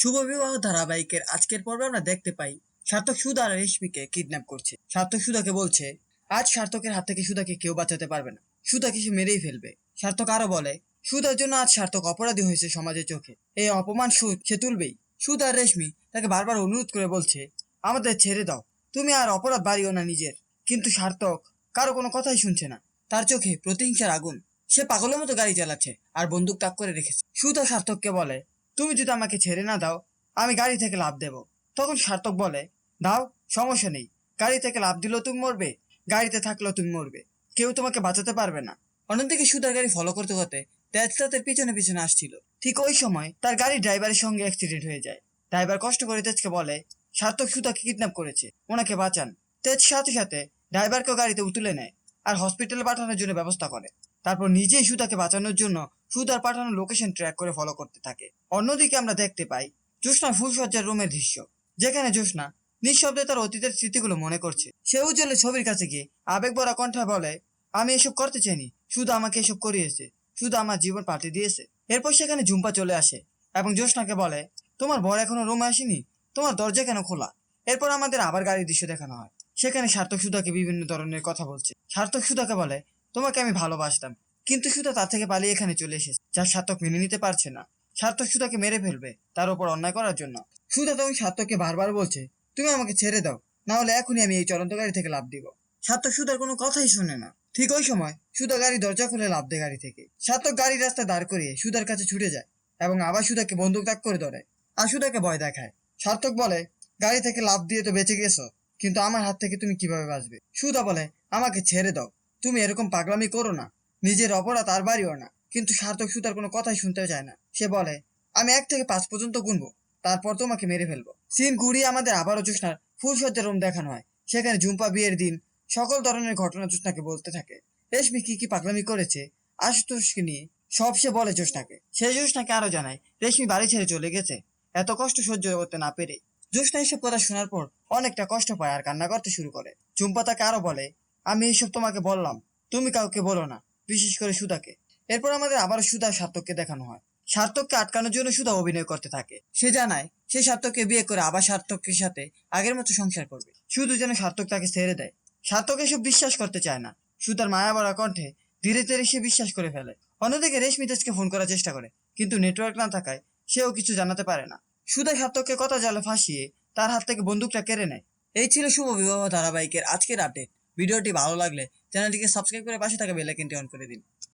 শুভ বিবাহ ধারাবাহিকের আজকের পর্বে আমরা দেখতে পাই সার্থক সুধা আর রেশমিকে কিডন্যাপ করছে। সার্থক সুধাকে বলছে আজ সার্থকের হাত থেকে সুধাকে কেউ বাঁচাতে পারবে না, সুধাকে সে মেরেই ফেলবে। সার্থক আরো বলে সুধার জন্য আজ সার্থক অপরাধী হয়েছে সমাজের চোখে, এই অপমান সুদ সে তুলবেই। সুধা আর রেশমি তাকে বারবার অনুরোধ করে বলছে আমাদের ছেড়ে দাও, তুমি আর অপরাধ বাড়িও না নিজের। কিন্তু সার্থক কারো কোনো কথাই শুনছে না, তার চোখে প্রতিহিংসার আগুন। সে পাগলের মতো গাড়ি চালাচ্ছে আর বন্দুক তাক করে রেখেছে। সুধা সার্থককে বলে তুমি যদি আমাকে ছেড়ে না দাও আমি গাড়ি থেকে লাফ দেব। তখন সার্থক বলে দাও, সমস্যা নেই, গাড়ি থেকে লাফ দিলেও তুমি মরবে, গাড়িতে থাকলেও তুমি মরবে, কেউ তোমাকে বাঁচাতে পারবে না। অন্যদিকে সুধার গাড়ি ফলো করতে করতে তেজ তাদের পিছনে পিছনে আসছিল। ঠিক ওই সময় তার গাড়ির ড্রাইভারের সঙ্গে অ্যাক্সিডেন্ট হয়ে যায়। ড্রাইভার কষ্ট করে তেজকে বলে সার্থক সুধাকে কিডন্যাপ করেছে, ওনাকে বাঁচান। তেজ সাথে সাথে ড্রাইভারকেও গাড়িতে তুলে নেয় আর হসপিটালে পাঠানোর জন্য ব্যবস্থা করে। তারপর নিজেই সুধাকে বাঁচানোর জন্য সুধার পাঠানো লোকেশন ট্র্যাক করে ফলো করতে থাকে। অন্যদিকে আমরা দেখতে পাই জ্যোৎস্নার ফুলসজ্জার রুমের দৃশ্য, যেখানে জ্যোৎস্না নিঃশব্দে তার অতীতের স্মৃতিগুলো মনে করছে। সে উজ্জ্বলের ছবির কাছে গিয়ে আবেগ ভরা কণ্ঠে বলে আমি এসব করতে চাইনি, সুধা আমাকে এসব করিয়েছে, সুধা আমার জীবন পাল্টে দিয়েছে। এরপর সেখানে ঝুম্পা চলে আসে এবং জ্যোৎস্নাকে বলে তোমার বর এখনো রুমে আসেনি, তোমার দরজা কেন খোলা? এরপর আমাদের আবার গাড়ির দৃশ্য দেখানো হয়। সেখানে সার্থক সুধাকে বিভিন্ন ধরনের কথা বলছে। সার্থক সুধাকে বলে তোমাকে আমি ভালোবাসতাম, কিন্তু সুধা তার থেকে পালিয়ে এখানে চলে এসেছে, যা সার্থক মেনে নিতে পারছে না। সার্থক সুধাকে মেরে ফেলবে তার উপর অন্যায় করার জন্য। সুধা তখন সার্থককে বারবার বলছে তুমি আমাকে ছেড়ে দাও, না হলে এখনই আমি এই চলন্ত গাড়ি থেকে লাফ দিব। সার্থক সুধার কোনো কথাই শুনে না। ঠিক ওই সময় সুধা গাড়ি দরজা খুলে লাফ দেয় গাড়ি থেকে। সার্থক গাড়ি রাস্তা দাঁড় করিয়ে সুধার কাছে ছুটে যায় এবং আবার সুধাকে বন্দুক তাক করে ধরে আর সুধাকে ভয় দেখায়। সার্থক বলে গাড়ি থেকে লাফ দিয়ে তো বেঁচে গেছো, কিন্তু আমার হাত থেকে তুমি কিভাবে বাঁচবে? সুধা বলে আমাকে ছেড়ে দাও, তুমি এরকম পাগলামি করো না, নিজের অপরাধ আর বাড়িও না। কিন্তু সার্থক সুধার কোনো কথাই শুনতে চায় না। সে বলে আমি 1 থেকে 5 পর্যন্ত গুনবো, তারপর তোমাকে মেরে ফেলবো। সিন ঘুরিয়ে আমাদের আবারও জ্যোৎস্নার ফুলসজ্জার রুম দেখানো হয়। সেখানে ঝুম্পা বিয়ের দিন সকল ধরনের ঘটনা জ্যোৎস্নাকে বলতে থাকে। রেশমি কি কি পাগলামি করেছে আশুতোষকে নিয়ে সব সে বলে জ্যোৎস্নাকে। সে জ্যোৎস্নাকে আরো জানায় রেশমি বাড়ি ছেড়ে চলে গেছে এত কষ্ট সহ্য করতে না পেরে। জ্যোৎস্না এসব কথা শোনার পর অনেকটা কষ্ট পায় আর কান্না করতে শুরু করে। ঝুম্পা তাকে আরো বলে আমি এইসব তোমাকে বললাম, তুমি কাউকে বলো না, বিশেষ করে সুধাকে। এরপর আমাদের আবারও সুধা সার্থককে দেখানো হয়। সার্থককে আটকানোর জন্য সুধা অভিনয় করতে থাকে। সে জানায় সে সার্থককে বিয়ে করে আবার সার্থকের সাথে আগের মতো সংসার করবে, শুধু যেন সার্থক তাকে ছেড়ে দেয়। সার্থক এসব বিশ্বাস করতে চায় না। সুতার মায়া ভরা কণ্ঠে ধীরে ধীরে সে বিশ্বাস করে ফেলে। অন্যদিকে রেশমি তেজকে ফোন করার চেষ্টা করে, কিন্তু নেটওয়ার্ক না থাকায় সেও কিছু জানাতে পারে না। সুধা সার্থককে কথা জালে ফাঁসিয়ে তার হাত থেকে বন্দুকটা কেড়ে নেয়। এই ছিল শুভ বিবাহ ধারাবাহিকের আজকের আপডেট। ভিডিওটি ভালো লাগলে চ্যানেলটিকে সাবস্ক্রাইব করে পাশে থাকা বেল আইকনটি অন করে দিন।